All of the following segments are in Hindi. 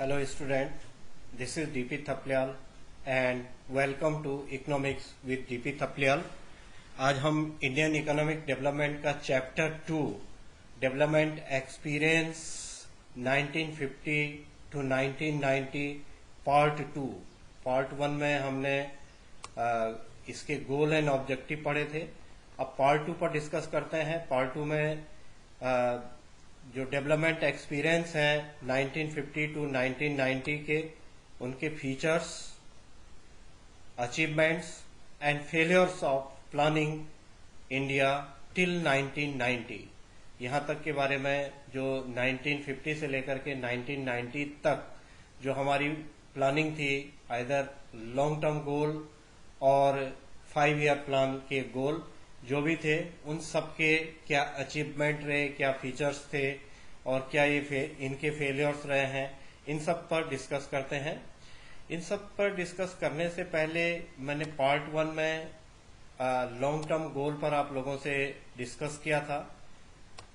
Hello student, this is DP Thaplyal and welcome to Economics with DP Thaplyal। आज हम इंडियन इकोनॉमिक डेवलपमेंट का chapter 2 development experience 1950 to 1990 part 1 में हमने इसके गोल एंड ऑब्जेक्टिव पढ़े थे। अब पार्ट 2 पर डिस्कस करते हैं। पार्ट 2 में जो डेवलपमेंट एक्सपीरियंस है 1950 टू 1990 के, उनके features, achievements and failures of planning India till 1990, यहाँ तक के बारे में जो 1950 से लेकर के 1990 तक जो हमारी प्लानिंग थी, आइदर लॉन्ग टर्म गोल और 5 ईयर प्लान के गोल जो भी थे, उन सब के क्या अचीवमेंट रहे, क्या फीचर्स थे और क्या ये इनके फेलियर्स रहे हैं, इन सब पर डिस्कस करते हैं। इन सब पर डिस्कस करने से पहले मैंने पार्ट 1 में लॉन्ग टर्म गोल पर आप लोगों से डिस्कस किया था।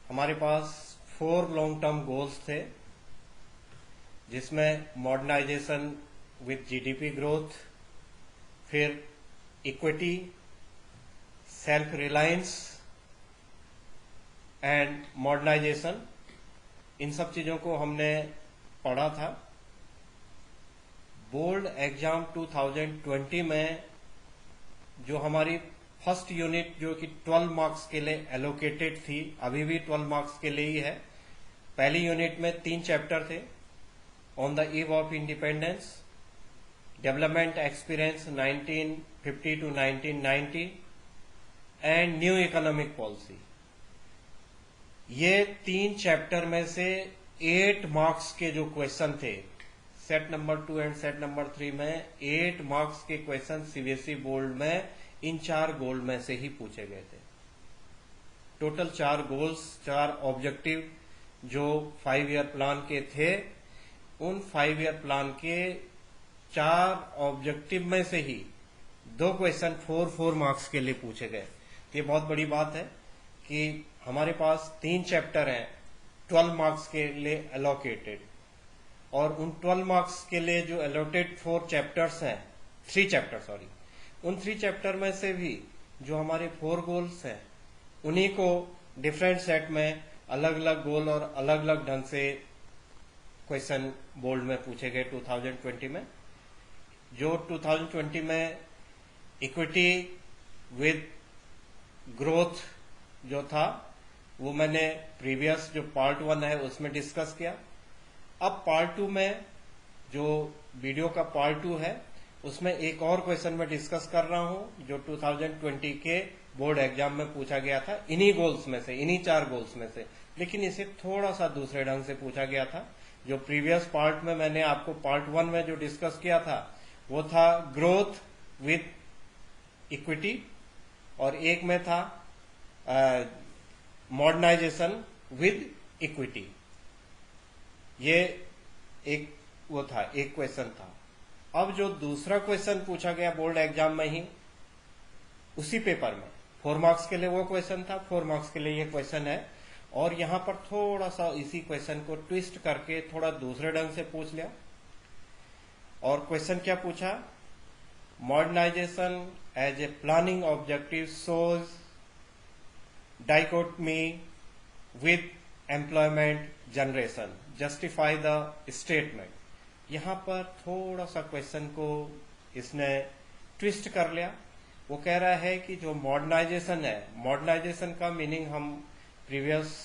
हमारे पास 4 लॉन्ग टर्म गोल्स थे, जिसमें मॉडर्नाइजेशन विद जीडीपी ग्रोथ, फिर equity, self reliance and modernization, इन सब चीजों को हमने पढ़ा था। बोर्ड एग्जाम 2020 में जो हमारी फर्स्ट यूनिट जो कि 12 मार्क्स के लिए एलोकेटेड थी, अभी भी 12 मार्क्स के लिए ही है। पहली यूनिट में 3 चैप्टर थे, on the eve of independence, development experience 1950 to 1990 and new economic policy. ये 3 चैप्टर में से 8 मार्क्स के जो क्वेश्चन थे, set number 2 and set number 3 में 8 मार्क्स के क्वेश्चन सीबीएसई बोर्ड में इन 4 गोल में से ही पूछे गए थे। टोटल 4 गोल्स, 4 ऑब्जेक्टिव जो 5 ईयर प्लान के थे, उन 5 ईयर प्लान के 4 ऑब्जेक्टिव में से ही 2 क्वेश्चन 4 मार्क्स के लिए पूछे गए। ये बहुत बड़ी बात है कि हमारे पास 3 चैप्टर हैं 12 मार्क्स के लिए एलोकेटेड, और उन 12 मार्क्स के लिए जो एलोकेटेड 4 चैप्टर्स हैं, 3 चैप्टर सॉरी, उन 3 चैप्टर में से भी जो हमारे 4 गोल्स हैं, उन्हीं को डिफरेंट सेट में अलग अलग गोल और अलग अलग ढंग से क्वेश्चन बोर्ड में पूछे गए 2020 में। जो 2020 में इक्विटी विद ग्रोथ जो था, वो मैंने प्रीवियस जो पार्ट 1 है उसमें डिस्कस किया। अब पार्ट 2 में जो वीडियो का पार्ट 2 है, उसमें एक और क्वेश्चन मैं डिस्कस कर रहा हूं जो 2020 के बोर्ड एग्जाम में पूछा गया था, इन्हीं गोल्स में से, इन्हीं 4 गोल्स में से, लेकिन इसे थोड़ा सा दूसरे ढंग से पूछा गया था। जो प्रीवियस पार्ट में मैंने आपको पार्ट 1 में जो डिस्कस किया था, वो था ग्रोथ विद इक्विटी, और एक में था मॉडर्नाइजेशन विद इक्विटी। ये एक वो था, एक क्वेश्चन था। अब जो दूसरा क्वेश्चन पूछा गया बोर्ड एग्जाम में ही, उसी पेपर में 4 मार्क्स के लिए वो क्वेश्चन था, 4 मार्क्स के लिए ये क्वेश्चन है, और यहां पर थोड़ा सा इसी क्वेश्चन को ट्विस्ट करके थोड़ा दूसरे ढंग से पूछ लिया। और क्वेश्चन क्या पूछा? Modernisation as a planning objective shows dichotomy with employment generation, justify the statement। यहां पर थोड़ा सा क्वेश्चन को इसने ट्विस्ट कर लिया। वो कह रहा है कि जो मॉडर्नाइजेशन है, मॉडर्नाइजेशन का मीनिंग हम प्रीवियस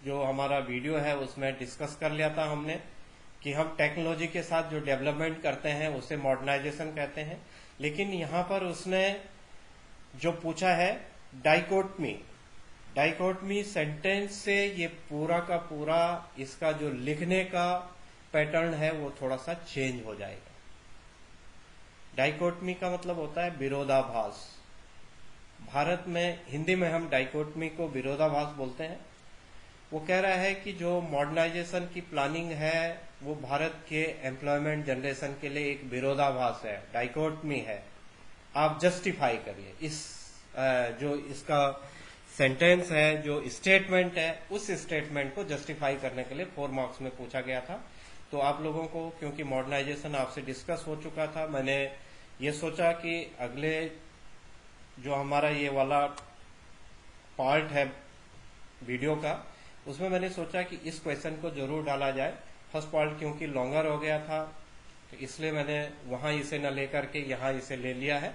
जो हमारा वीडियो है उसमें डिस्कस कर लिया था हमने, कि हम टेक्नोलॉजी के साथ जो डेवलपमेंट करते हैं उसे मॉडर्नाइजेशन कहते हैं। लेकिन यहां पर उसने जो पूछा है डाइकोटमी, डाइकोटमी सेंटेंस से ये पूरा का पूरा इसका जो लिखने का पैटर्न है वो थोड़ा सा चेंज हो जाएगा। डाइकोटमी का मतलब होता है विरोधाभास। भारत में, हिंदी में हम डाइकोटमी को विरोधाभास बोलते हैं। वो कह रहा है कि जो मॉडर्नाइजेशन की प्लानिंग है वो भारत के एम्प्लॉयमेंट जनरेशन के लिए एक विरोधाभास है, डाइकोटमी है। आप जस्टिफाई करिए इस जो इसका सेंटेंस है, जो स्टेटमेंट है, उस स्टेटमेंट को जस्टिफाई करने के लिए 4 मार्क्स में पूछा गया था। तो आप लोगों को, क्योंकि मॉडर्नाइजेशन आपसे डिस्कस हो चुका था, मैंने ये सोचा कि अगले जो हमारा ये वाला पार्ट है वीडियो का, उसमें मैंने सोचा कि इस क्वेश्चन को जरूर डाला जाए। फर्स्ट पार्ट क्योंकि लॉन्गर हो गया था, तो इसलिए मैंने वहां इसे न लेकर के यहाँ इसे ले लिया है।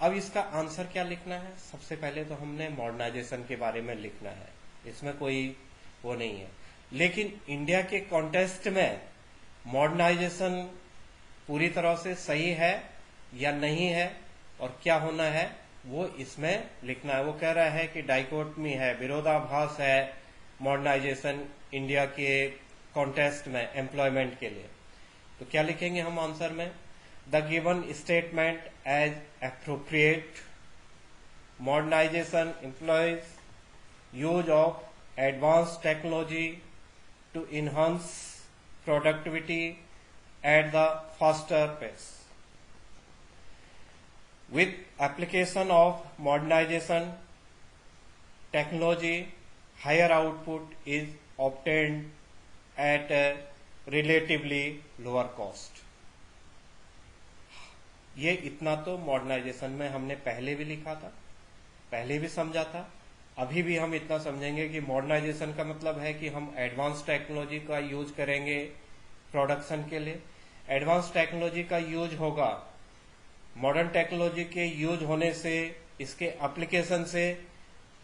अब इसका आंसर क्या लिखना है? सबसे पहले तो हमने मॉडर्नाइजेशन के बारे में लिखना है, इसमें कोई वो नहीं है। लेकिन इंडिया के कॉन्टेक्स्ट में मॉडर्नाइजेशन पूरी तरह से सही है या नहीं है और क्या होना है, वो इसमें लिखना है। वो कह रहा है कि डाइकोटमी है, विरोधाभास है मॉडर्नाइजेशन इंडिया के कॉन्टेक्स्ट में एम्प्लॉयमेंट के लिए। तो क्या लिखेंगे हम आंसर में? The given statement as appropriate modernisation employs use of advance technology to enhance productivity at the faster pace. With application of modernization technology, higher output is obtained at a relatively lower cost. ये इतना तो मॉडर्नाइजेशन में हमने पहले भी लिखा था, पहले भी समझा था, अभी भी हम इतना समझेंगे कि मॉडर्नाइजेशन का मतलब है कि हम एडवांस टेक्नोलॉजी का यूज करेंगे प्रोडक्शन के लिए। एडवांस टेक्नोलॉजी का यूज होगा, मॉडर्न टेक्नोलॉजी के यूज होने से, इसके एप्लीकेशन से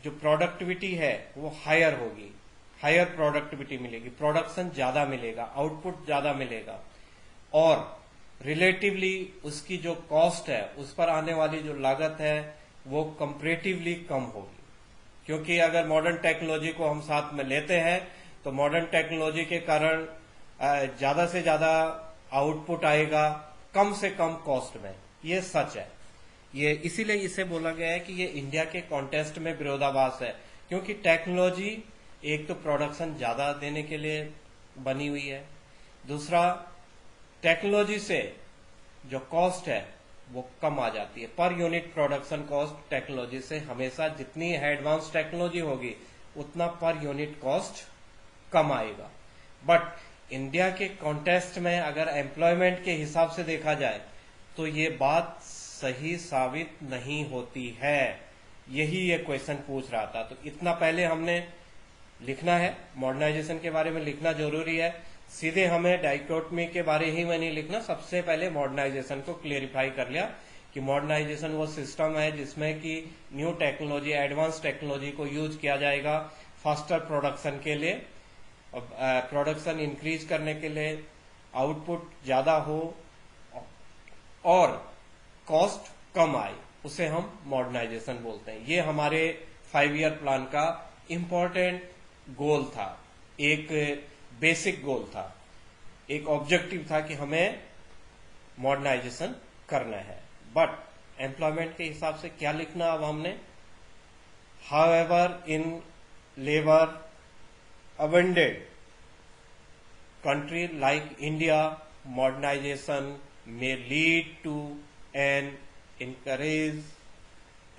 जो प्रोडक्टिविटी है वो हायर होगी, हायर प्रोडक्टिविटी मिलेगी, प्रोडक्शन ज्यादा मिलेगा, आउटपुट ज्यादा मिलेगा, और रिलेटिवली उसकी जो कॉस्ट है, उस पर आने वाली जो लागत है वो कंपैरेटिवली कम होगी। क्योंकि अगर मॉडर्न टेक्नोलॉजी को हम साथ में लेते हैं तो मॉडर्न टेक्नोलॉजी के कारण ज्यादा से ज्यादा आउटपुट आएगा कम से कम कॉस्ट में। ये सच है, ये इसीलिए इसे बोला गया है कि ये इंडिया के कॉन्टेक्स्ट में विरोधाभास है। क्योंकि टेक्नोलॉजी एक तो प्रोडक्शन ज्यादा देने के लिए बनी हुई है, दूसरा टेक्नोलॉजी से जो कॉस्ट है वो कम आ जाती है। Per unit production cost technology से हमेशा, जितनी एडवांस टेक्नोलॉजी होगी उतना पर यूनिट कॉस्ट कम आएगा। बट इंडिया के कॉन्टेक्स्ट में अगर एम्प्लॉयमेंट के हिसाब से देखा जाए तो ये बात सही साबित नहीं होती है। यही ये क्वेश्चन पूछ रहा था। तो इतना पहले हमने लिखना है, मॉडर्नाइजेशन के बारे में लिखना जरूरी है। सीधे हमें डाइकोटमी के बारे ही में नहीं लिखना, सबसे पहले मॉडर्नाइजेशन को क्लियरिफाई कर लिया कि मॉडर्नाइजेशन वो सिस्टम है जिसमें कि न्यू टेक्नोलॉजी, एडवांस टेक्नोलॉजी को यूज किया जाएगा फास्टर प्रोडक्शन के लिए, प्रोडक्शन इंक्रीज करने के लिए, आउटपुट ज्यादा हो और कॉस्ट कम आए, उसे हम मॉडर्नाइजेशन बोलते हैं। ये हमारे 5 ईयर प्लान का इंपॉर्टेंट गोल था, एक बेसिक गोल था, एक ऑब्जेक्टिव था कि हमें मॉडर्नाइजेशन करना है। बट एम्प्लॉयमेंट के हिसाब से क्या लिखना अब हमने? However in labour abundant country like India, modernization may lead to an increase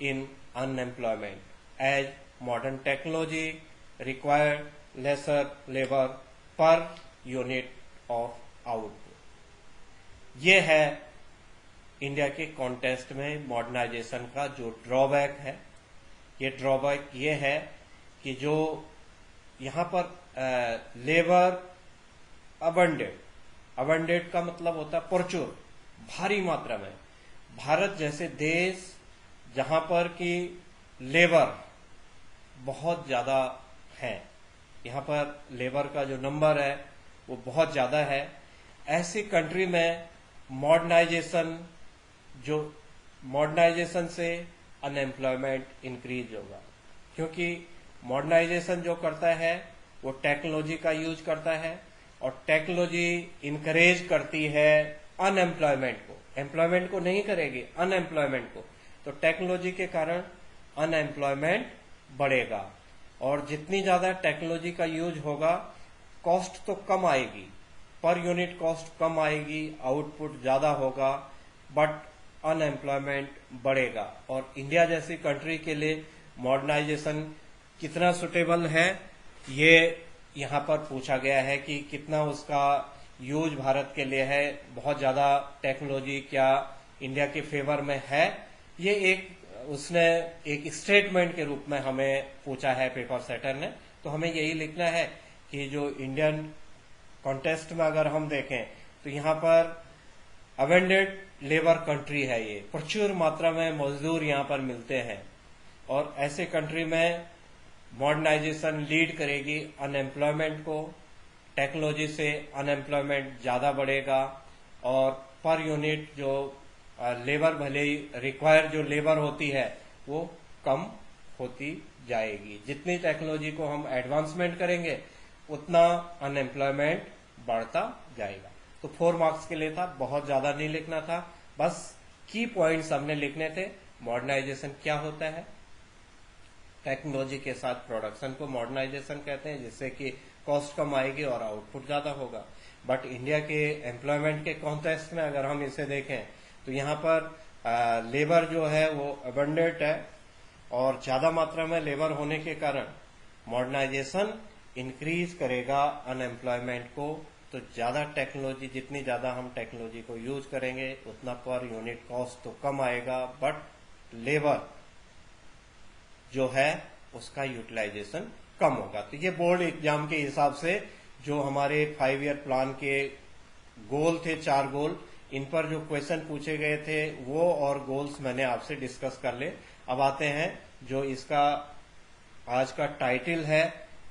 in unemployment as modern technology require lesser labor per unit of output. ये है इंडिया के कॉन्टेक्स्ट में मॉडर्नाइजेशन का जो ड्रॉबैक है। ये ड्रॉबैक ये है कि जो यहाँ पर लेबर अबंडेंट का मतलब होता है प्रचुर, भारी मात्रा में। भारत जैसे देश जहां पर कि लेबर बहुत ज्यादा है, यहाँ पर लेबर का जो नंबर है वो बहुत ज्यादा है, ऐसी कंट्री में मॉडर्नाइजेशन से अनएम्प्लॉयमेंट इंक्रीज होगा। क्योंकि मॉडर्नाइजेशन जो करता है वो टेक्नोलॉजी का यूज करता है और टेक्नोलॉजी इनकरेज करती है अनएम्प्लॉयमेंट को, एम्प्लॉयमेंट को नहीं करेगी, अनएम्प्लॉयमेंट को। तो टेक्नोलॉजी के कारण अनएम्प्लॉयमेंट बढ़ेगा और जितनी ज्यादा टेक्नोलॉजी का यूज होगा कॉस्ट तो कम आएगी, पर यूनिट कॉस्ट कम आएगी, आउटपुट ज्यादा होगा, बट अनएम्प्लॉयमेंट बढ़ेगा। और इंडिया जैसी कंट्री के लिए मॉडर्नाइजेशन कितना सुटेबल है ये यहाँ पर पूछा गया है कि कितना उसका यूज भारत के लिए है, बहुत ज्यादा टेक्नोलॉजी क्या इंडिया के फेवर में है, ये उसने एक स्टेटमेंट के रूप में हमें पूछा है पेपर सेटर ने। तो हमें यही लिखना है कि जो इंडियन कॉन्टेस्ट में अगर हम देखें तो यहाँ पर अवेंडेड लेबर कंट्री है, ये प्रचुर मात्रा में मजदूर यहाँ पर मिलते हैं, और ऐसे कंट्री में मॉडर्नाइजेशन लीड करेगी अनएम्प्लॉयमेंट को, टेक्नोलॉजी से अनएम्प्लॉयमेंट ज्यादा बढ़ेगा, और पर यूनिट जो लेबर भले ही रिक्वायर जो लेबर होती है वो कम होती जाएगी। जितनी टेक्नोलॉजी को हम एडवांसमेंट करेंगे उतना अनएम्प्लॉयमेंट बढ़ता जाएगा। तो 4 मार्क्स के लिए था, बहुत ज्यादा नहीं लिखना था, बस की पॉइंट्स हमने लिखने थे। मॉडर्नाइजेशन क्या होता है, टेक्नोलॉजी के साथ प्रोडक्शन को मॉडर्नाइजेशन कहते हैं, जिससे कि कॉस्ट कम आएगी और आउटपुट ज्यादा होगा। बट इंडिया के एम्प्लॉयमेंट के कॉन्टेक्स्ट में अगर हम इसे देखें तो यहाँ पर लेबर जो है वो अबंडेंट है, और ज्यादा मात्रा में लेबर होने के कारण मॉडर्नाइजेशन इंक्रीज करेगा अनएम्प्लॉयमेंट को। तो ज्यादा टेक्नोलॉजी, जितनी ज्यादा हम टेक्नोलॉजी को यूज करेंगे उतना पर यूनिट कॉस्ट तो कम आएगा, बट लेबर जो है उसका यूटिलाइजेशन कम होगा। तो ये बोर्ड एग्जाम के हिसाब से जो हमारे 5 ईयर प्लान के गोल थे, 4 गोल, इन पर जो क्वेश्चन पूछे गए थे वो और गोल्स मैंने आपसे डिस्कस कर ले। अब आते हैं जो इसका आज का टाइटल है।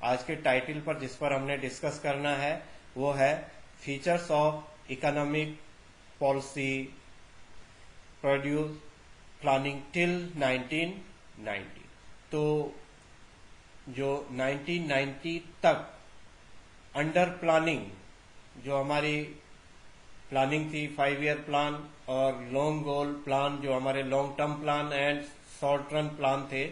आज के टाइटल पर जिस पर हमने डिस्कस करना है वो है features of economic policy produce planning till 1990। तो जो 1990 तक अंडर प्लानिंग जो हमारी प्लानिंग थी, 5 ईयर प्लान और लॉन्ग गोल प्लान, जो हमारे long term plan and short run plan थे,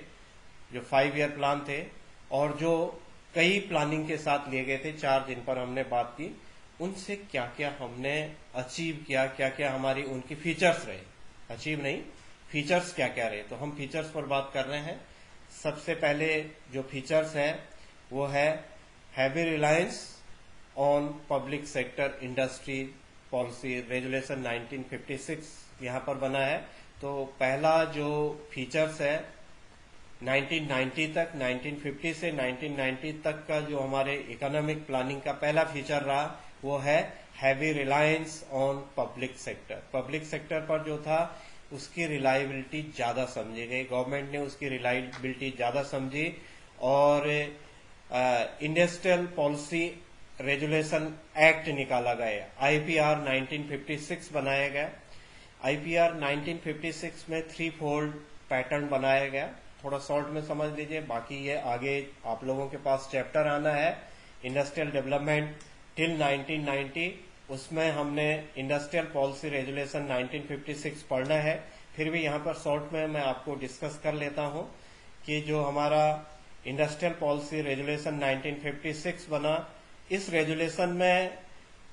जो 5 ईयर प्लान थे, और जो कई प्लानिंग के साथ लिए गए थे 4 जिन पर हमने बात की, उनसे क्या क्या हमने अचीव किया, क्या क्या हमारी उनकी फीचर्स रहे, अचीव नहीं फीचर्स क्या क्या रहे। तो हम फीचर्स पर बात कर रहे हैं। सबसे पहले जो फीचर्स है वो है heavy reliance on public sector industry policy resolution 1956 यहाँ पर बना है। तो पहला जो फीचर्स है 1990 तक, 1950 से 1990 तक का जो हमारे इकोनॉमिक प्लानिंग का पहला फीचर रहा वो है heavy reliance on public sector. Public sector पर जो था उसकी रिलायबिलिटी ज्यादा समझी गई, गवर्नमेंट ने उसकी रिलायबिलिटी ज्यादा समझी, और इंडस्ट्रियल पॉलिसी रेजुलेशन एक्ट निकाला गया, आईपीआर 1956 बनाया गया। आईपीआर 1956 में 3 फोल्ड पैटर्न बनाया गया। थोड़ा शॉर्ट में समझ लीजिए, बाकी ये आगे आप लोगों के पास चैप्टर आना है इंडस्ट्रियल डेवलपमेंट टिल 1990, उसमें हमने इंडस्ट्रियल पॉलिसी रेजुलेशन 1956 पढ़ना है। फिर भी यहाँ पर शॉर्ट में मैं आपको डिस्कस कर लेता हूँ कि जो हमारा इंडस्ट्रियल पॉलिसी रेजुलेशन 1956 बना, इस रेजुलेशन में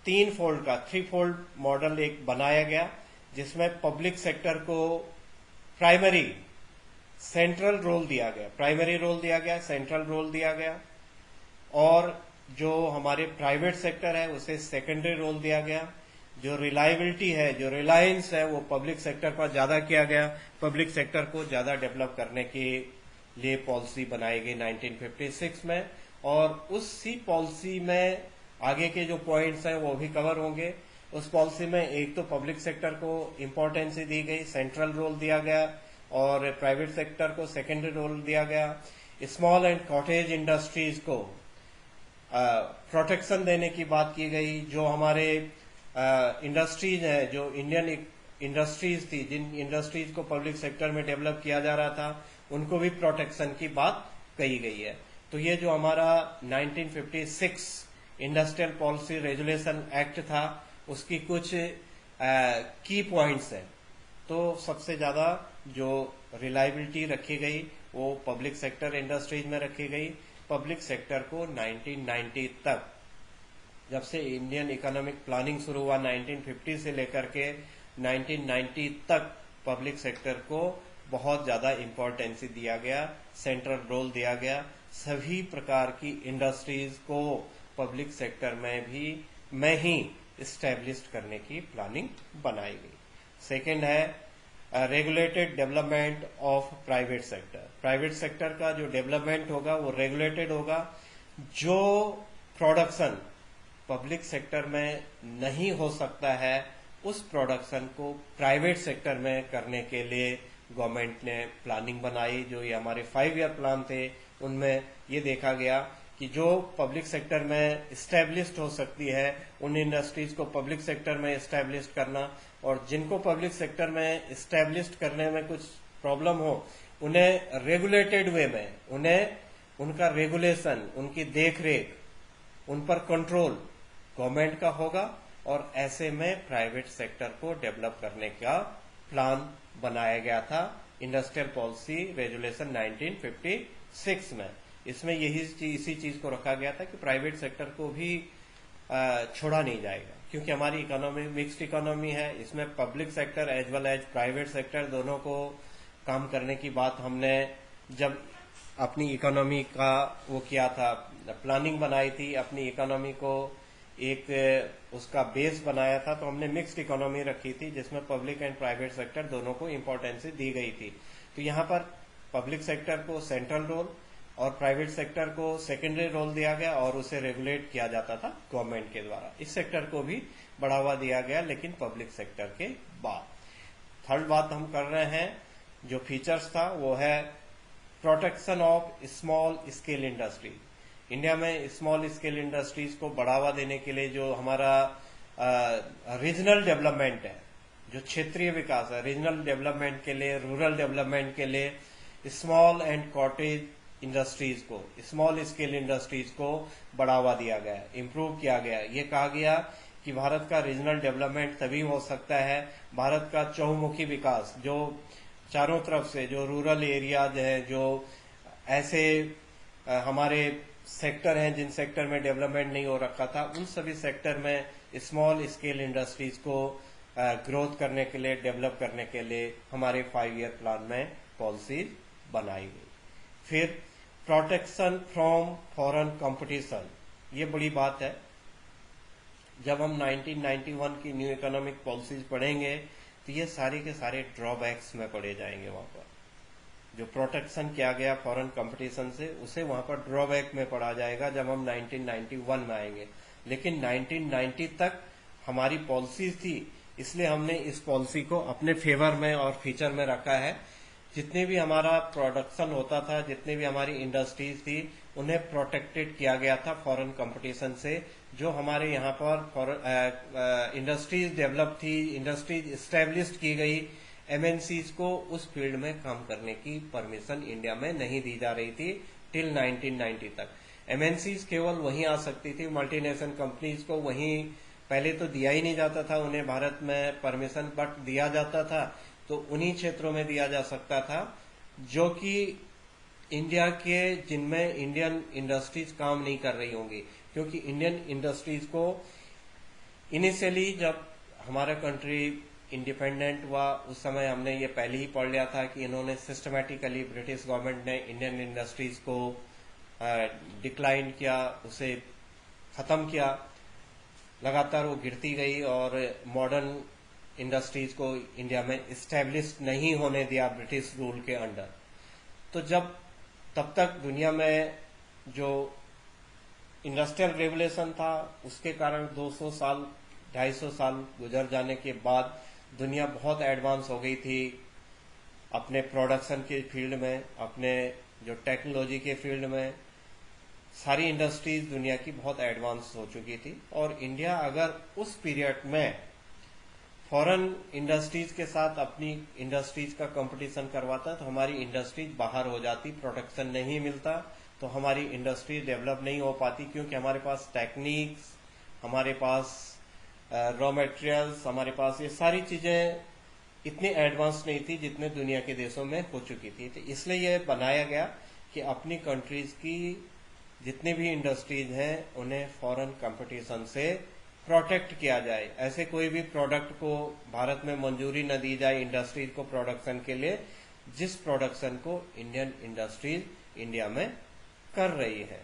3 फोल्ड का 3 फोल्ड मॉडल एक बनाया गया, जिसमें पब्लिक सेक्टर को प्राइमरी सेंट्रल रोल दिया गया, प्राइमरी रोल दिया गया, सेंट्रल रोल दिया गया, और जो हमारे प्राइवेट सेक्टर है उसे सेकेंडरी रोल दिया गया। जो रिलायबिलिटी है, जो रिलायंस है, वो पब्लिक सेक्टर पर ज्यादा किया गया, पब्लिक सेक्टर को ज्यादा डेवलप करने के लिए पॉलिसी बनाई गई 1956 में। और उसी पॉलिसी में आगे के जो पॉइंट्स हैं वो भी कवर होंगे। उस पॉलिसी में एक तो पब्लिक सेक्टर को इम्पोर्टेंस दी गई, सेंट्रल रोल दिया गया, और प्राइवेट सेक्टर को सेकेंडरी रोल दिया गया। स्मॉल एंड कॉटेज इंडस्ट्रीज को प्रोटेक्शन देने की बात की गई। जो हमारे इंडस्ट्रीज है, जो इंडियन इंडस्ट्रीज थी, जिन इंडस्ट्रीज को पब्लिक सेक्टर में डेवलप किया जा रहा था, उनको भी प्रोटेक्शन की बात कही गई है। तो ये जो हमारा 1956 इंडस्ट्रियल पॉलिसी रेजुलेशन एक्ट था, उसकी कुछ की पॉइंट्स हैं। तो सबसे ज्यादा जो रिलायबिलिटी रखी गई वो पब्लिक सेक्टर इंडस्ट्रीज में रखी गई। पब्लिक सेक्टर को 1990 तक, जब से इंडियन इकोनॉमिक प्लानिंग शुरू हुआ 1950 से लेकर के 1990 तक, पब्लिक सेक्टर को बहुत ज्यादा इम्पोर्टेंस दिया गया, सेंट्रल रोल दिया गया। सभी प्रकार की इंडस्ट्रीज को पब्लिक सेक्टर में ही इस्टेब्लिश करने की प्लानिंग बनाई गई। सेकेंड है regulated development of private sector. Private sector का जो डेवलपमेंट होगा वो रेगुलेटेड होगा। जो प्रोडक्शन पब्लिक सेक्टर में नहीं हो सकता है उस प्रोडक्शन को प्राइवेट सेक्टर में करने के लिए गवर्नमेंट ने प्लानिंग बनाई। जो ये हमारे 5 ईयर प्लान थे उनमें ये देखा गया कि जो पब्लिक सेक्टर में इस्टेब्लिश्ड हो सकती है उन इंडस्ट्रीज को पब्लिक सेक्टर में इस्टेब्लिश करना, और जिनको पब्लिक सेक्टर में इस्टेब्लिश करने में कुछ प्रॉब्लम हो उन्हें रेगुलेटेड वे में उन्हें उनका रेगुलेशन, उनकी देखरेख, उन पर कंट्रोल गवर्नमेंट का होगा। और ऐसे में प्राइवेट सेक्टर को डेवलप करने का प्लान बनाया गया था इंडस्ट्रियल पॉलिसी रेजुलेशन 1956 में। इसमें इसी चीज को रखा गया था कि प्राइवेट सेक्टर को भी छोड़ा नहीं जाएगा, क्योंकि हमारी इकोनॉमी मिक्स्ड इकोनॉमी है। इसमें public sector as well as private sector दोनों को काम करने की बात हमने जब अपनी इकोनॉमी का वो किया था, प्लानिंग बनाई थी, अपनी इकोनॉमी को एक उसका बेस बनाया था, तो हमने मिक्स्ड इकोनॉमी रखी थी जिसमें पब्लिक एंड प्राइवेट सेक्टर दोनों को इम्पोर्टेंस दी गई थी। तो यहाँ पर पब्लिक सेक्टर को सेंट्रल रोल और प्राइवेट सेक्टर को सेकेंडरी रोल दिया गया और उसे रेगुलेट किया जाता था गवर्नमेंट के द्वारा। इस सेक्टर को भी बढ़ावा दिया गया, लेकिन पब्लिक सेक्टर के बाद। थर्ड बात हम कर रहे हैं, जो फीचर्स था वो है protection of small scale industry. India में स्मॉल स्केल इंडस्ट्रीज को बढ़ावा देने के लिए जो हमारा रीजनल डेवलपमेंट है, जो क्षेत्रीय विकास है, रीजनल डेवलपमेंट के लिए, रूरल डेवलपमेंट के लिए स्मॉल एंड कॉटेज इंडस्ट्रीज को, स्मॉल स्केल इंडस्ट्रीज को बढ़ावा दिया गया, इम्प्रूव किया गया। ये कहा गया कि भारत का रीजनल डेवलपमेंट तभी हो सकता है, भारत का चहुमुखी विकास, जो चारों तरफ से जो रूरल एरियाज हैं, जो ऐसे हमारे सेक्टर हैं जिन सेक्टर में डेवलपमेंट नहीं हो रखा था, उन सभी सेक्टर में स्मॉल स्केल इंडस्ट्रीज को ग्रोथ करने के लिए, डेवलप करने के लिए हमारे 5 ईयर प्लान में पॉलिसी बनाई गई। फिर प्रोटेक्शन फ्रॉम फॉरेन कंपटीशन, ये बड़ी बात है। जब हम 1991 की न्यू इकोनॉमिक पॉलिसीज पढ़ेंगे तो ये सारे के सारे ड्रॉबैक्स में पढ़े जाएंगे। वहां पर जो प्रोटेक्शन किया गया फॉरेन कंपटीशन से, उसे वहां पर ड्रॉबैक में पढ़ा जाएगा जब हम 1991 में आएंगे। लेकिन 1990 तक हमारी पॉलिसीज थी, इसलिए हमने इस पॉलिसी को अपने फेवर में और फीचर में रखा है। जितने भी हमारा प्रोडक्शन होता था, जितने भी हमारी इंडस्ट्रीज थी, उन्हें प्रोटेक्टेड किया गया था फॉरेन कंपटीशन से। जो हमारे यहाँ पर इंडस्ट्रीज डेवलप थी, इंडस्ट्रीज स्टैब्लिश की गई, एमएनसीज को उस फील्ड में काम करने की परमिशन इंडिया में नहीं दी जा रही थी टिल 1990 तक। एमएनसीज केवल वहीं आ सकती थी, मल्टीनेशनल कंपनीज को वहीं पहले तो दिया ही नहीं जाता था उन्हें भारत में परमिशन, बट दिया जाता था तो उन्हीं क्षेत्रों में दिया जा सकता था जो कि इंडिया के, जिनमें इंडियन इंडस्ट्रीज काम नहीं कर रही होंगी। क्योंकि इंडियन इंडस्ट्रीज को इनिशियली जब हमारा कंट्री इंडिपेंडेंट हुआ उस समय हमने ये पहले ही पढ़ लिया था कि इन्होंने सिस्टमैटिकली, ब्रिटिश गवर्नमेंट ने इंडियन इंडस्ट्रीज को डिक्लाइन किया, उसे खत्म किया, लगातार वो गिरती गई और मॉडर्न इंडस्ट्रीज को इंडिया में इस्टेब्लिश नहीं होने दिया ब्रिटिश रूल के अंडर। तो जब तब तक दुनिया में जो इंडस्ट्रियल रेवोल्यूशन था उसके कारण 200 साल 250 साल गुजर जाने के बाद दुनिया बहुत एडवांस हो गई थी अपने प्रोडक्शन के फील्ड में, अपने जो टेक्नोलॉजी के फील्ड में। सारी इंडस्ट्रीज दुनिया की बहुत एडवांस हो चुकी थी और इंडिया अगर उस पीरियड में फॉरेन इंडस्ट्रीज के साथ अपनी इंडस्ट्रीज का कंपटीशन करवाता तो हमारी इंडस्ट्रीज बाहर हो जाती, प्रोडक्शन नहीं मिलता, तो हमारी इंडस्ट्री डेवलप नहीं हो पाती। क्योंकि हमारे पास टेक्निक्स, हमारे पास रॉ मटेरियल्स, हमारे पास ये सारी चीजें इतनी एडवांस नहीं थी जितने दुनिया के देशों में हो चुकी थी। तो इसलिए यह बनाया गया कि अपनी कंट्रीज की जितनी भी इंडस्ट्रीज हैं उन्हें फॉरेन कंपटीशन से प्रोटेक्ट किया जाए। ऐसे कोई भी प्रोडक्ट को भारत में मंजूरी न दी जाए इंडस्ट्रीज को प्रोडक्शन के लिए जिस प्रोडक्शन को इंडियन इंडस्ट्रीज इंडिया में कर रही है।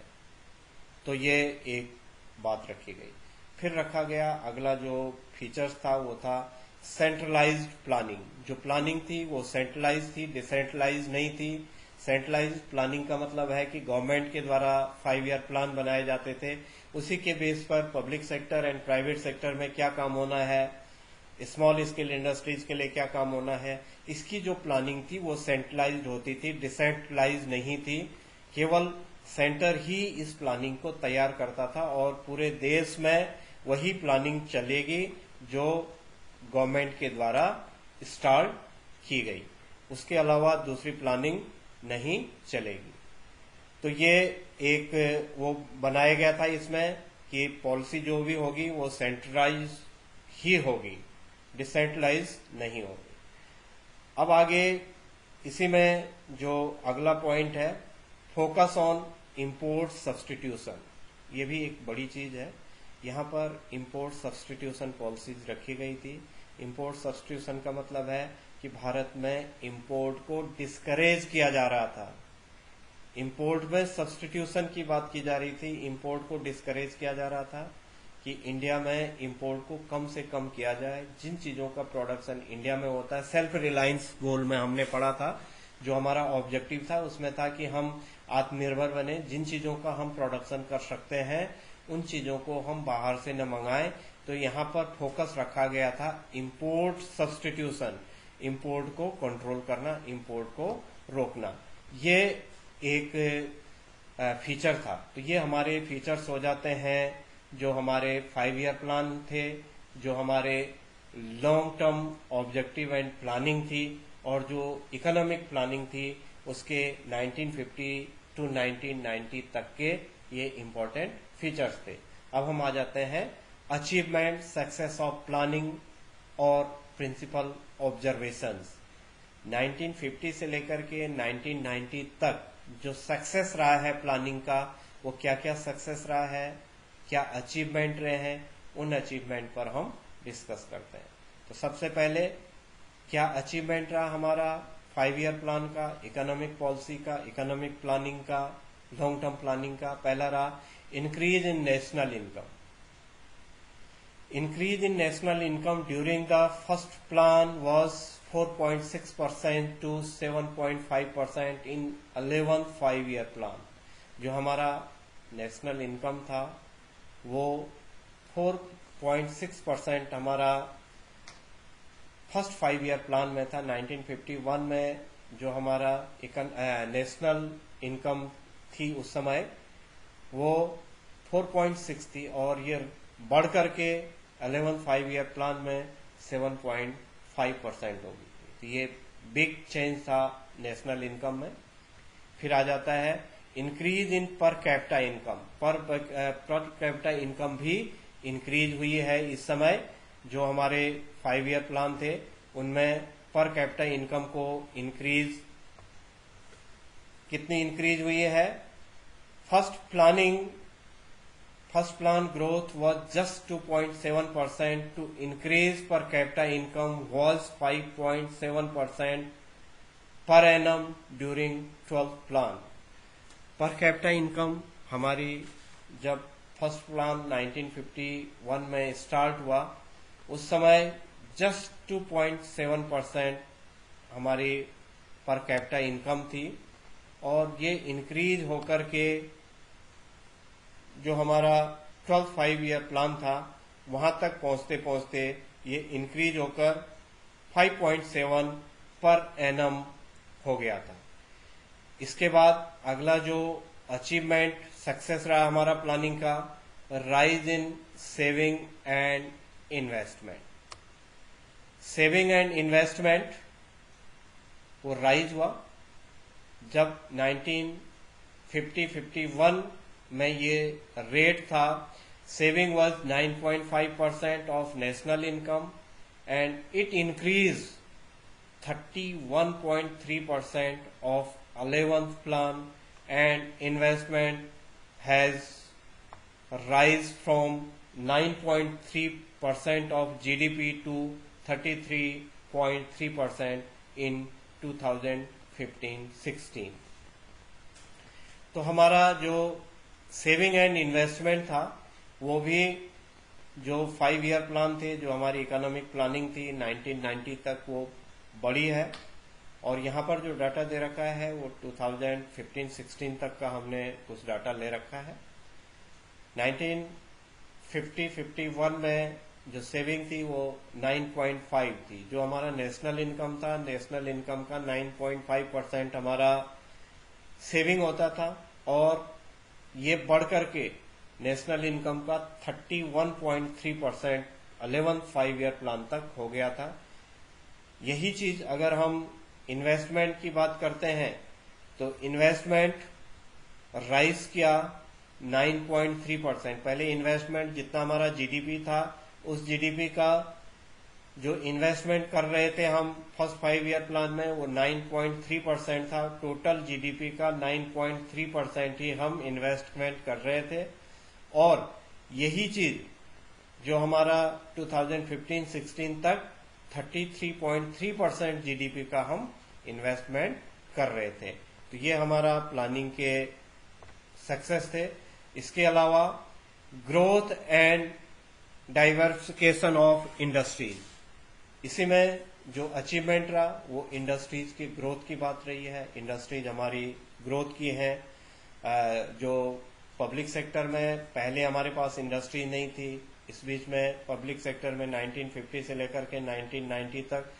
तो ये एक बात रखी गई। फिर रखा गया अगला जो फीचर्स था वो था सेंट्रलाइज्ड प्लानिंग। जो प्लानिंग थी वो सेंट्रलाइज थी, डिसेंट्रलाइज नहीं थी। सेंट्रलाइज्ड प्लानिंग का मतलब है कि गवर्नमेंट के द्वारा 5 ईयर प्लान बनाए जाते थे, उसी के बेस पर public sector and private sector में क्या काम होना है, स्मॉल स्केल इंडस्ट्रीज के लिए क्या काम होना है, इसकी जो प्लानिंग थी वो सेंट्रलाइज्ड होती थी, डिसेंट्रलाइज नहीं थी। केवल सेंटर ही इस प्लानिंग को तैयार करता था और पूरे देश में वही प्लानिंग चलेगी जो गवर्नमेंट के द्वारा स्टार्ट की गई, उसके अलावा दूसरी प्लानिंग नहीं चलेगी। तो ये एक वो बनाया गया था इसमें कि पॉलिसी जो भी होगी वो सेंट्रलाइज ही होगी, डिसेंट्रलाइज नहीं होगी। अब आगे इसी में जो अगला पॉइंट है, फोकस ऑन इंपोर्ट सब्सटीट्यूशन, ये भी एक बड़ी चीज है। यहाँ पर इंपोर्ट सब्सटीट्यूशन पॉलिसीज रखी गई थी। इंपोर्ट सब्सटीट्यूशन का मतलब है कि भारत में इंपोर्ट को डिस्करेज किया जा रहा था। इंपोर्ट में सब्सटीट्यूशन की बात की जा रही थी, इंपोर्ट को डिस्करेज किया जा रहा था कि इंडिया में इंपोर्ट को कम से कम किया जाए। जिन चीजों का प्रोडक्शन इंडिया में होता है, सेल्फ रिलायंस गोल में हमने पढ़ा था, जो हमारा ऑब्जेक्टिव था उसमें था कि हम आत्मनिर्भर बने, जिन चीजों का हम प्रोडक्शन कर सकते हैं उन चीजों को हम बाहर से न मंगाएं। तो यहाँ पर फोकस रखा गया था इंपोर्ट सब्सटीट्यूशन, इंपोर्ट को कंट्रोल करना, इंपोर्ट को रोकना, ये एक फीचर था। तो ये हमारे फीचर्स हो जाते हैं जो हमारे 5 ईयर प्लान थे, जो हमारे long term objective and planning थी, और जो इकोनॉमिक प्लानिंग थी उसके 1950 टू 1990 तक के ये इंपॉर्टेंट फीचर्स थे। अब हम आ जाते हैं अचीवमेंट सक्सेस ऑफ प्लानिंग और प्रिंसिपल ऑब्जर्वेशंस। 1950 से लेकर के 1990 तक जो सक्सेस रहा है प्लानिंग का, वो क्या क्या सक्सेस रहा है, क्या अचीवमेंट रहे हैं, उन अचीवमेंट पर हम डिस्कस करते हैं। तो सबसे पहले क्या अचीवमेंट रहा हमारा 5 ईयर प्लान का, इकोनॉमिक पॉलिसी का, इकोनॉमिक प्लानिंग का, लॉन्ग टर्म प्लानिंग का? पहला रहा increase in national income. Increase in national income during the first plan was 4.6% to 7.5% in 11th 5 year plan. जो हमारा नेशनल इनकम था वो 4.6% हमारा फर्स्ट 5 ईयर प्लान में था। 1951 में जो हमारा नेशनल इनकम थी उस समय वो 4.6 थी, और ये बढ़ करके 11th 5 ईयर प्लान में 7.5% होगी। तो ये बिग चेंज था नेशनल इनकम में। फिर आ जाता है increase in per capita income. Per capita income भी इंक्रीज हुई है इस समय। जो हमारे 5 ईयर प्लान थे उनमें पर कैपिटा इनकम को इंक्रीज, कितनी इंक्रीज हुई है? First plan growth was just 2.7%, to increase per capita income was 5.7% per annum during 12th plan। Per capita income हमारी जब फर्स्ट प्लान 1951 में स्टार्ट हुआ उस समय जस्ट 2.7% हमारी पर कैपिटा इनकम थी, और ये इंक्रीज होकर के जो हमारा 12th 5 ईयर प्लान था वहां तक पहुंचते पहुंचते ये इंक्रीज होकर 5.7 पर एनम हो गया था। इसके बाद अगला जो अचीवमेंट सक्सेस रहा हमारा प्लानिंग का, rise in saving and investment. Saving and investment वो राइज हुआ जब 1950-51 में ये रेट था। Saving was 9.5% of national income and it increase 31.3% of 11th plan, and investment has rise from 9.3% of GDP to 33.3% in 2015-16। तो हमारा जो सेविंग एंड इन्वेस्टमेंट था वो भी जो 5 ईयर प्लान थे, जो हमारी इकोनॉमिक प्लानिंग थी 1990 तक, वो बड़ी है। और यहाँ पर जो डाटा दे रखा है वो 2015-16 तक का हमने कुछ डाटा ले रखा है। 1950-51 में जो सेविंग थी वो 9.5 थी। जो हमारा नेशनल इनकम था, नेशनल इनकम का 9.5% हमारा सेविंग होता था, और ये बढ़ करके नेशनल इनकम का 31.3% 11th 5 ईयर प्लान तक हो गया था। यही चीज अगर हम इन्वेस्टमेंट की बात करते हैं तो इन्वेस्टमेंट राइज किया 9.3%। पहले इन्वेस्टमेंट जितना हमारा जीडीपी था, उस जीडीपी का जो इन्वेस्टमेंट कर रहे थे हम फर्स्ट 5 ईयर प्लान में, वो 9.3% था। टोटल जीडीपी का 9.3% ही हम इन्वेस्टमेंट कर रहे थे। और यही चीज जो हमारा 2015-16 तक 33.3% जीडीपी का हम इन्वेस्टमेंट कर रहे थे। तो ये हमारा प्लानिंग के सक्सेस थे। इसके अलावा growth and diversification of industries, इसी में जो अचीवमेंट रहा वो इंडस्ट्रीज की ग्रोथ की बात रही है। इंडस्ट्रीज हमारी ग्रोथ की है। जो पब्लिक सेक्टर में पहले हमारे पास इंडस्ट्री नहीं थी, इस बीच में पब्लिक सेक्टर में 1950 से लेकर के 1990 तक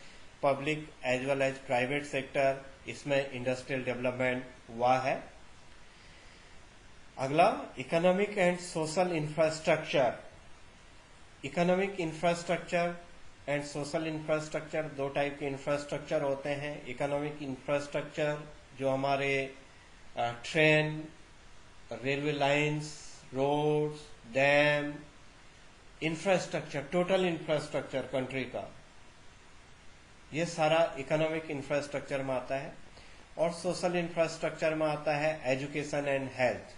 public as well as private sector, इसमें इंडस्ट्रियल डेवलपमेंट हुआ है। अगला economic and social infrastructure. Economic infrastructure and social infrastructure, दो टाइप के इंफ्रास्ट्रक्चर होते हैं। इकोनॉमिक इंफ्रास्ट्रक्चर जो हमारे train, railway lines, roads, dam, infrastructure, total infrastructure country का, ये सारा इकोनॉमिक इंफ्रास्ट्रक्चर में आता है। और सोशल इंफ्रास्ट्रक्चर में आता है एजुकेशन एंड हेल्थ।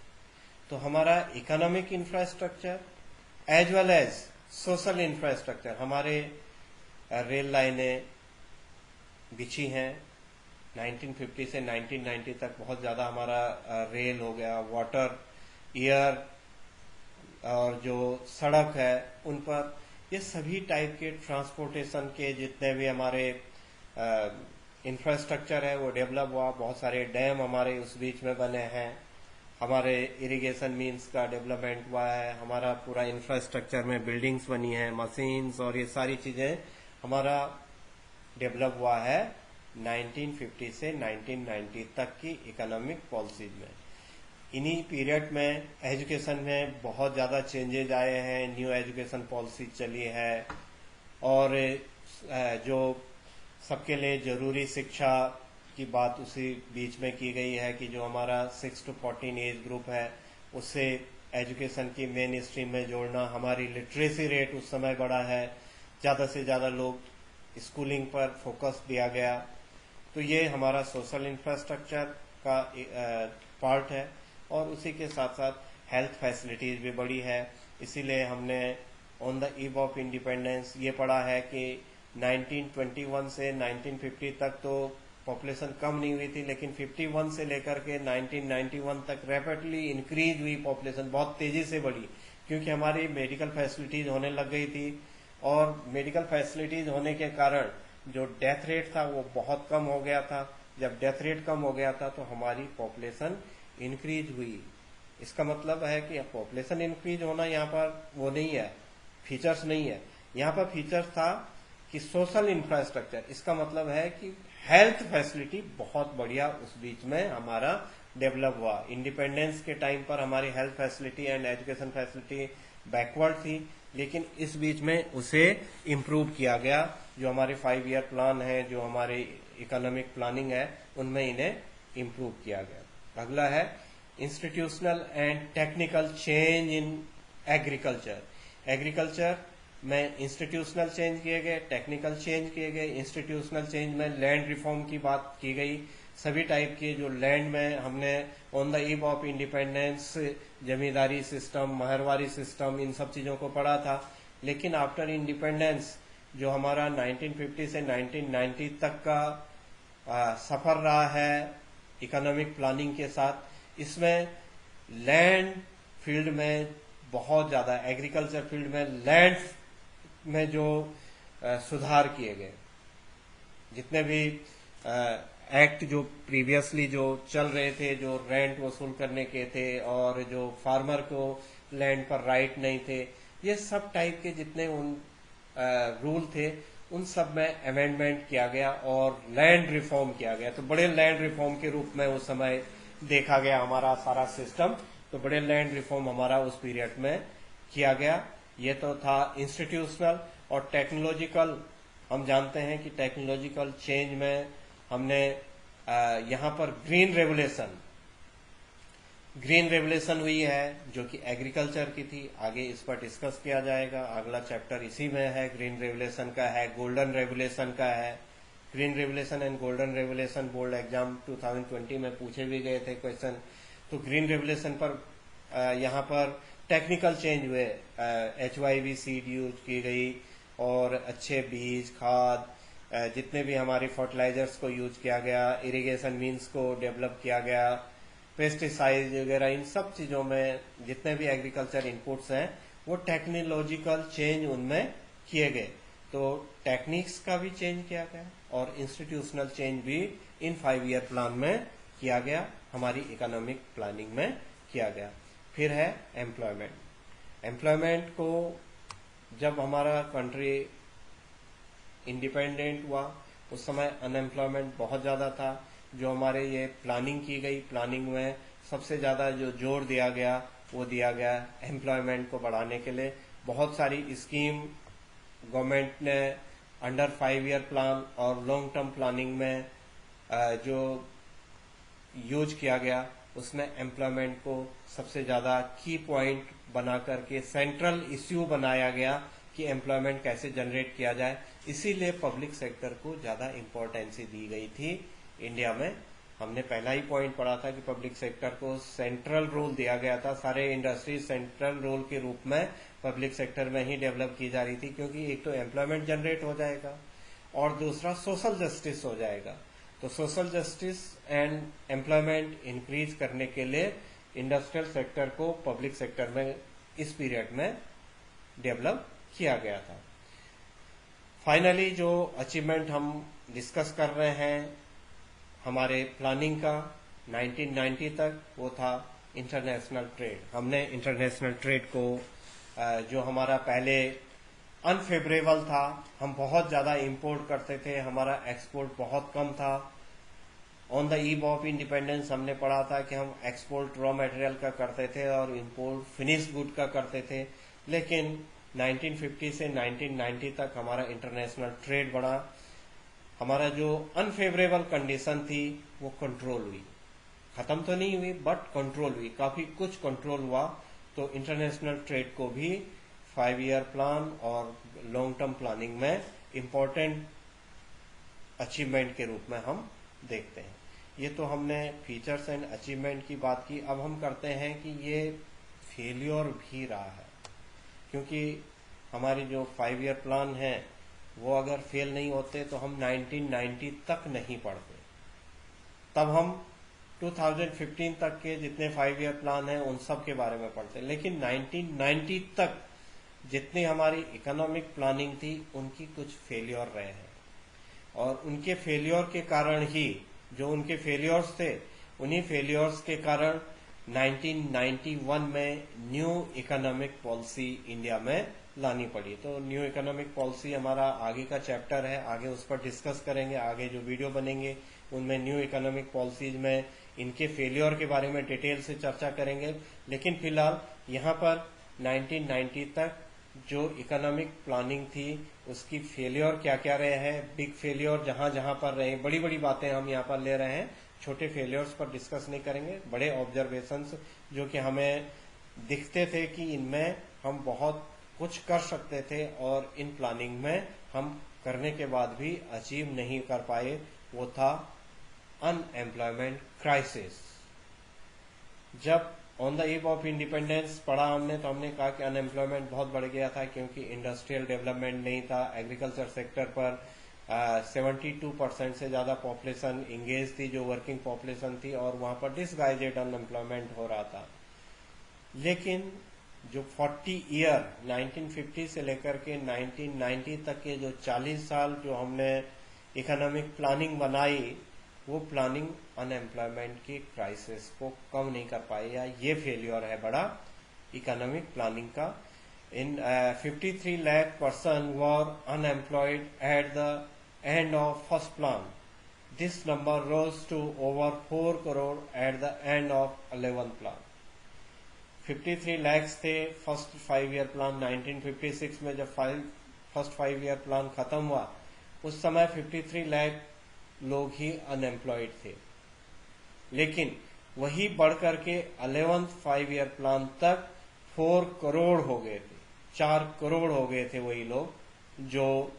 तो हमारा economic infrastructure as well as social infrastructure, हमारे रेल लाइनें बिछी हैं 1950 से 1990 तक। बहुत ज्यादा हमारा रेल हो गया, वाटर, एयर और जो सड़क है उन पर, ये सभी टाइप के ट्रांसपोर्टेशन के जितने भी हमारे इंफ्रास्ट्रक्चर है वो डेवलप हुआ। बहुत सारे डैम हमारे उस बीच में बने हैं, हमारे इरिगेशन मीन्स का डेवलपमेंट हुआ है, हमारा पूरा इंफ्रास्ट्रक्चर में बिल्डिंग्स बनी है, मशीन्स, और ये सारी चीजें हमारा डेवलप हुआ है 1950 से 1990 तक की इकोनॉमिक पॉलिसीज में। इन्हीं पीरियड में एजुकेशन में बहुत ज्यादा चेंजेज आए हैं, न्यू एजुकेशन पॉलिसी चली है, और जो सबके लिए जरूरी शिक्षा की बात उसी बीच में की गई है कि जो हमारा 6 to 14 एज ग्रुप है उससे एजुकेशन की मेन स्ट्रीम में जोड़ना। हमारी लिटरेसी रेट उस समय बढ़ा है, ज्यादा से ज्यादा लोग स्कूलिंग पर फोकस दिया गया। तो ये हमारा सोशल इंफ्रास्ट्रक्चर का पार्ट है। और उसी के साथ साथ हेल्थ फैसिलिटीज भी बड़ी है। इसीलिए हमने on the eve of independence ये पढ़ा है कि 1921 से 1950 तक तो पॉपुलेशन कम नहीं हुई थी, लेकिन 51 से लेकर के 1991 तक रैपिडली इंक्रीज हुई पॉपुलेशन, बहुत तेजी से बढ़ी, क्योंकि हमारी मेडिकल फैसिलिटीज होने लग गई थी। और मेडिकल फैसिलिटीज होने के कारण जो डेथ रेट था वो बहुत कम हो गया था। जब डेथ रेट कम हो गया था तो हमारी पॉपुलेशन इंक्रीज हुई। इसका मतलब है कि पॉपुलेशन इंक्रीज होना यहाँ पर वो नहीं है, फीचर्स नहीं है। यहाँ पर फीचर्स था कि सोशल इंफ्रास्ट्रक्चर, इसका मतलब है कि हेल्थ फैसिलिटी बहुत बढ़िया उस बीच में हमारा डेवलप हुआ। इंडिपेंडेंस के टाइम पर हमारी health facility and education facility backward थी, लेकिन इस बीच में उसे इम्प्रूव किया गया। जो हमारे 5 ईयर प्लान है, जो हमारे इकोनॉमिक प्लानिंग है, उनमें इन्हें इम्प्रूव किया गया। अगला है institutional and technical change in agriculture. Agriculture में इंस्टीट्यूशनल चेंज किए गए, टेक्निकल चेंज किए गए। इंस्टीट्यूशनल चेंज में लैंड रिफॉर्म की बात की गई। सभी टाइप के जो लैंड में हमने on the eve of independence zamindari system, mahalwari system, इन सब चीजों को पढ़ा था। लेकिन आफ्टर इंडिपेंडेंस जो हमारा 1950 से 1990 तक का सफर रहा है इकोनॉमिक प्लानिंग के साथ, इसमें लैंड फील्ड में बहुत ज़्यादा एग्रीकल्चर फील्ड में लैंड में जो सुधार किए गए, जितने भी एक्ट जो प्रीवियसली जो चल रहे थे, जो रेंट वसूल करने के थे और जो फार्मर को लैंड पर राइट नहीं थे, ये सब टाइप के जितने उन रूल थे उन सब में अमेंडमेंट किया गया और लैंड रिफॉर्म किया गया। तो बड़े लैंड रिफॉर्म के रूप में उस समय देखा गया हमारा सारा सिस्टम। तो बड़े लैंड रिफॉर्म हमारा उस पीरियड में किया गया। ये तो था इंस्टीट्यूशनल। और टेक्नोलॉजिकल, हम जानते हैं कि टेक्नोलॉजिकल चेंज में हमने यहाँ पर ग्रीन रेवोल्यूशन हुई है जो कि एग्रीकल्चर की थी। आगे इस पर डिस्कस किया जाएगा, अगला चैप्टर इसी में है। ग्रीन रेवोल्यूशन का है, गोल्डन रेवोल्यूशन का है। Green revolution and golden revolution board exam 2020 में पूछे भी गए थे क्वेश्चन। तो ग्रीन रेवोल्यूशन पर यहाँ पर टेक्निकल चेंज हुए, HYV सीड यूज की गई और अच्छे बीज, खाद, जितने भी हमारे फर्टिलाइजर्स को यूज किया गया, इरिगेशन मीन्स को डेवलप किया गया, पेस्टिसाइड वगैरह, इन सब चीजों में जितने भी एग्रीकल्चर इनपुट्स हैं वो टेक्नोलॉजिकल चेंज उनमें किए गए। तो टेक्निक्स का भी चेंज किया गया और इंस्टीट्यूशनल चेंज भी इन 5 ईयर प्लान में किया गया, हमारी इकोनॉमिक प्लानिंग में किया गया। फिर है एम्प्लॉयमेंट को जब हमारा कंट्री इंडिपेंडेंट हुआ उस समय अनएम्प्लॉयमेंट बहुत ज़्यादा था। जो हमारे ये प्लानिंग की गई, प्लानिंग में सबसे ज़्यादा जो जोर दिया गया वो दिया गया एम्प्लॉयमेंट को बढ़ाने के लिए। बहुत सारी स्कीम गवर्नमेंट ने अंडर 5 ईयर प्लान और लॉन्ग टर्म प्लानिंग में जो यूज किया गया उसमें एम्प्लॉयमेंट को सबसे ज़्यादा की पॉइंट बना करके सेंट्रल इश्यू बनाया गया कि एम्प्लॉयमेंट कैसे जनरेट किया जाए। इसीलिए पब्लिक सेक्टर को ज़्यादा इम्पोर्टेंसी दी गई थी इंडिया में। हमने पहला ही पॉइंट पढ़ा था कि पब्लिक सेक्टर को सेंट्रल रोल दिया गया था। सारे इंडस्ट्री सेंट्रल रोल के रूप में पब्लिक सेक्टर में ही डेवलप की जा रही थी, क्योंकि एक तो एम्प्लॉयमेंट जनरेट हो जाएगा और दूसरा सोशल जस्टिस हो जाएगा। तो social justice and employment increase करने के लिए इंडस्ट्रियल सेक्टर को पब्लिक सेक्टर में इस पीरियड में डेवलप किया गया था। फाइनली जो अचीवमेंट हम डिस्कस कर रहे हैं हमारे प्लानिंग का 1990 तक, वो था इंटरनेशनल ट्रेड। हमने इंटरनेशनल ट्रेड को जो हमारा पहले अनफेवरेबल था, हम बहुत ज़्यादा इंपोर्ट करते थे, हमारा एक्सपोर्ट बहुत कम था। On the eve of independence हमने पढ़ा था कि हम एक्सपोर्ट रॉ मटेरियल का करते थे और इंपोर्ट फिनिश गुड का करते थे। लेकिन 1950 से 1990 तक हमारा इंटरनेशनल ट्रेड बढ़ा। हमारा जो अनफेवरेबल कंडीशन थी वो कंट्रोल हुई, खत्म तो नहीं हुई बट कंट्रोल हुई, काफी कुछ कंट्रोल हुआ। तो इंटरनेशनल ट्रेड को भी 5 ईयर प्लान और लॉन्ग टर्म प्लानिंग में इम्पोर्टेंट अचीवमेंट के रूप में हम देखते हैं। ये तो हमने फीचर्स एंड अचीवमेंट की बात की। अब हम करते हैं कि ये फेलियर भी रहा है, क्योंकि हमारी जो 5 ईयर प्लान है वो अगर फेल नहीं होते तो हम 1990 तक नहीं पढ़ते। तब हम 2015 तक के जितने 5 ईयर प्लान हैं उन सब के बारे में पढ़ते। लेकिन 1990 तक जितनी हमारी इकोनॉमिक प्लानिंग थी उनकी कुछ फेलियर रहे हैं, और उनके फेलियर के कारण ही, जो उनके फेलियर्स थे उन्हीं फेलियर्स के कारण 1991 में न्यू इकोनॉमिक पॉलिसी इंडिया में लानी पड़ी। तो न्यू इकोनॉमिक पॉलिसी हमारा आगे का चैप्टर है, आगे उस पर डिस्कस करेंगे। आगे जो वीडियो बनेंगे उनमें न्यू इकोनॉमिक पॉलिसीज में इनके फेलियर के बारे में डिटेल से चर्चा करेंगे। लेकिन फिलहाल यहाँ पर 1990 तक जो इकोनॉमिक प्लानिंग थी उसकी फेलियर क्या क्या रहे हैं, बिग फेलियर जहां जहां पर रहे, बड़ी बड़ी बातें हम यहाँ पर ले रहे हैं, छोटे फेलियर्स पर डिस्कस नहीं करेंगे। बड़े ऑब्जर्वेशंस जो कि हमें दिखते थे कि इनमें हम बहुत कुछ कर सकते थे और इन प्लानिंग में हम करने के बाद भी अचीव नहीं कर पाए, वो था अनएम्प्लॉयमेंट क्राइसिस। जब on the eve of independence पढ़ा हमने तो हमने कहा कि अनएम्प्लॉयमेंट बहुत बढ़ गया था, क्योंकि इंडस्ट्रियल डेवलपमेंट नहीं था। एग्रीकल्चर सेक्टर पर 72% से ज्यादा पॉपुलेशन इंगेज थी, जो वर्किंग पॉपुलेशन थी, और वहां पर डिसगाइजेड अनएम्प्लॉयमेंट हो रहा था। लेकिन जो 40 ईयर 1950 से लेकर के 1990 तक के जो 40 साल जो हमने इकोनॉमिक प्लानिंग बनाई, वो प्लानिंग अनएम्प्लॉयमेंट की क्राइसिस को कम नहीं कर पाई, या ये फेलियर है बड़ा इकोनॉमिक प्लानिंग का। In 53 lakh person were unemployed at the end of first plan. This number rose to over 4 crore at the end of 11th plan. 53 lakhs थे फर्स्ट 5 ईयर प्लान 1956 में, जब फर्स्ट 5 ईयर प्लान खत्म हुआ उस समय 53 लाख लोग ही अनएम्प्लॉयड थे, लेकिन वही बढ़कर के 11th 5 ईयर प्लान तक 4 करोड़ हो गए थे, 4 करोड़ हो गए थे वही लोग जो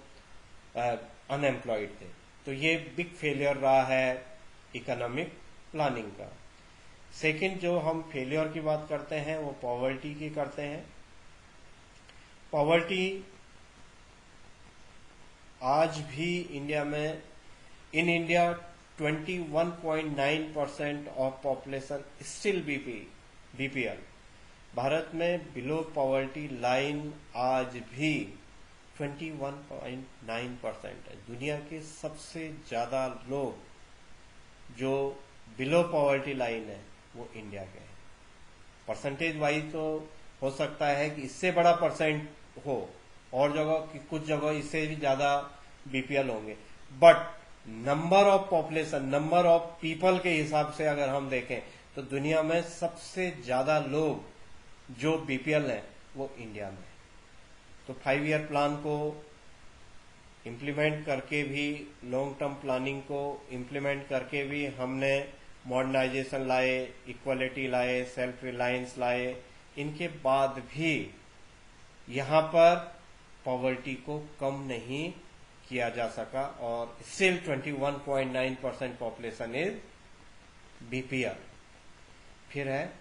अनएम्प्लॉयड थे। तो ये बिग फेलियर रहा है इकोनॉमिक प्लानिंग का। सेकंड जो हम फेलियर की बात करते हैं वो पॉवर्टी की करते हैं। पॉवर्टी आज भी इंडिया में, in India 21.9% of population still BPL. Bharat में बिलो पॉवर्टी लाइन आज भी 21.9% है। दुनिया के सबसे ज्यादा लोग जो बिलो पॉवर्टी लाइन है वो इंडिया के हैं। परसेंटेज वाइज तो हो सकता है कि इससे बड़ा परसेंट हो, और जगह कुछ जगह इससे भी ज्यादा बीपीएल होंगे, but number of population, number of people के हिसाब से अगर हम देखें तो दुनिया में सबसे ज्यादा लोग जो बीपीएल हैं वो इंडिया में। तो 5 ईयर प्लान को इम्प्लीमेंट करके भी, लॉन्ग टर्म प्लानिंग को इम्प्लीमेंट करके भी हमने मॉडर्नाइजेशन लाए, इक्वलिटी लाए, सेल्फ रिलायंस लाए, इनके बाद भी यहां पर पॉवर्टी को कम नहीं किया जा सका, और स्टिल 21.9% पॉपुलेशन इज बीपीएल। फिर है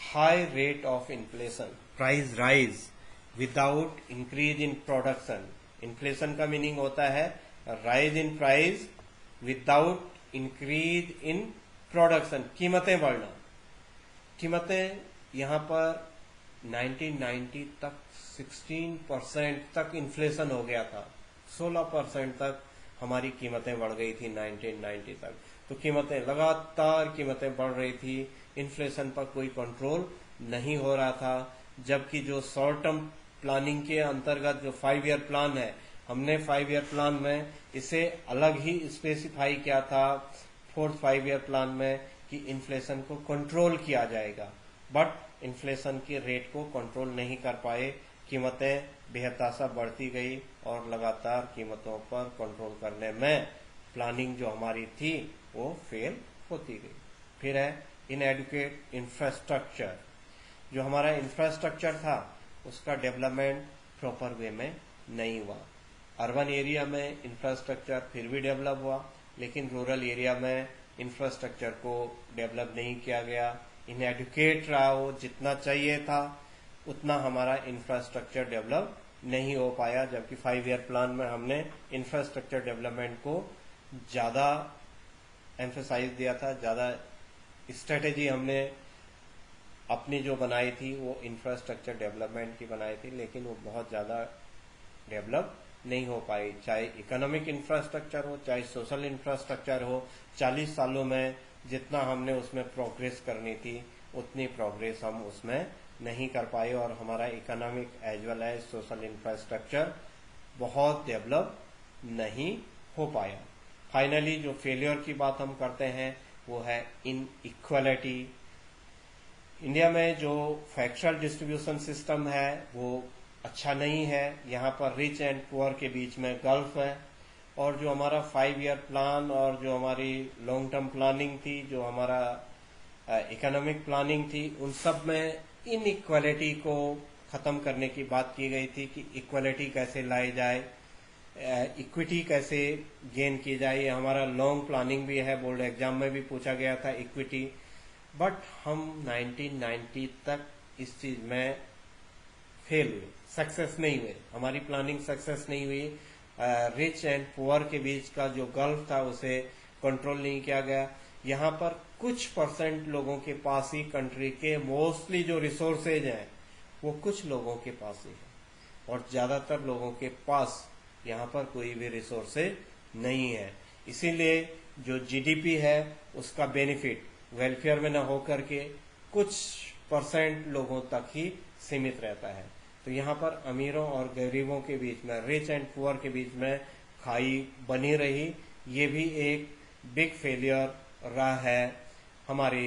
high rate of inflation, price rise without increase in production. Inflation का मीनिंग होता है rise in price without increase in production, कीमतें बढ़ना। कीमतें यहां पर 1990 तक 16% तक इन्फ्लेशन हो गया था, 16% तक हमारी कीमतें बढ़ गई थी 1990 तक। तो कीमतें लगातार कीमतें बढ़ रही थी, इन्फ्लेशन पर कोई कंट्रोल नहीं हो रहा था। जबकि जो शॉर्ट टर्म प्लानिंग के अंतर्गत जो 5 ईयर प्लान है, हमने 5 ईयर प्लान में इसे अलग ही स्पेसिफाई किया था 4th 5 ईयर प्लान में कि इन्फ्लेशन को कंट्रोल किया जाएगा, बट इन्फ्लेशन के रेट को कंट्रोल नहीं कर पाए। कीमतें बेहताशा बढ़ती गई और लगातार कीमतों पर कंट्रोल करने में प्लानिंग जो हमारी थी वो फेल होती गई। फिर है इनएडुकेट इंफ्रास्ट्रक्चर। जो हमारा इंफ्रास्ट्रक्चर था उसका डेवलपमेंट प्रॉपर वे में नहीं हुआ। अर्बन एरिया में इंफ्रास्ट्रक्चर फिर भी डेवलप हुआ, लेकिन रूरल एरिया में इंफ्रास्ट्रक्चर को डेवलप नहीं किया गया। इनएडुकेट रहा हो, जितना चाहिए था उतना हमारा इंफ्रास्ट्रक्चर डेवलप नहीं हो पाया। जबकि 5 ईयर प्लान में हमने इंफ्रास्ट्रक्चर डेवलपमेंट को ज्यादा एम्फेसाइज दिया था, ज्यादा स्ट्रेटेजी हमने अपनी जो बनाई थी वो इंफ्रास्ट्रक्चर डेवलपमेंट की बनाई थी, लेकिन वो बहुत ज्यादा डेवलप नहीं हो पाई। चाहे इकोनॉमिक इंफ्रास्ट्रक्चर हो, चाहे सोशल इंफ्रास्ट्रक्चर हो, 40 सालों में जितना हमने उसमें प्रोग्रेस करनी थी उतनी प्रोग्रेस हम उसमें नहीं कर पाए, और हमारा economic as well as social infrastructure बहुत डेवलप नहीं हो पाया। फाइनली जो फेलियर की बात हम करते हैं वो है इनइक्वालिटी। इंडिया में जो फैक्चुअल डिस्ट्रीब्यूशन सिस्टम है वो अच्छा नहीं है। यहाँ पर रिच एंड पुअर के बीच में गल्फ है, और जो हमारा 5 ईयर प्लान और जो हमारी लॉन्ग टर्म प्लानिंग थी, जो हमारा इकोनॉमिक प्लानिंग थी, उन सब में इनइक्वालिटी को खत्म करने की बात की गई थी कि इक्वालिटी कैसे लाई जाए, इक्विटी कैसे गेन की जाए। ये हमारा लॉन्ग प्लानिंग भी है, बोर्ड एग्जाम में भी पूछा गया था इक्विटी। बट हम 1990 तक इस चीज में फेल हुए, सक्सेस नहीं हुए, हमारी प्लानिंग सक्सेस नहीं हुई। रिच एंड पुअर के बीच का जो गल्फ था उसे कंट्रोल नहीं किया गया। यहाँ पर कुछ परसेंट लोगों के पास ही कंट्री के मोस्टली जो रिसोर्सेज हैं वो कुछ लोगों के पास ही है और ज़्यादातर लोगों के पास यहाँ पर कोई भी रिसोर्सेज नहीं है। इसीलिए जो जीडीपी है उसका बेनिफिट वेलफेयर में न होकर के कुछ परसेंट लोगों तक ही सीमित रहता है। तो यहाँ पर अमीरों और गरीबों के बीच में, रिच एंड पुअर के बीच में खाई बनी रही। ये भी एक बिग फेलियर रहा है हमारे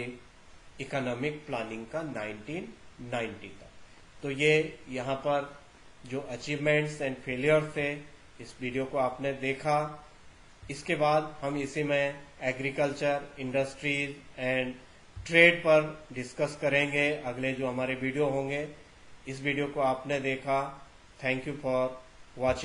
इकोनॉमिक प्लानिंग का 1990 का। तो ये यहाँ पर जो अचीवमेंट्स एंड फेलियर थे, इस वीडियो को आपने देखा। इसके बाद हम इसी में एग्रीकल्चर, इंडस्ट्रीज एंड ट्रेड पर डिस्कस करेंगे अगले जो हमारे वीडियो होंगे। इस वीडियो को आपने देखा, थैंक यू फॉर वॉचिंग।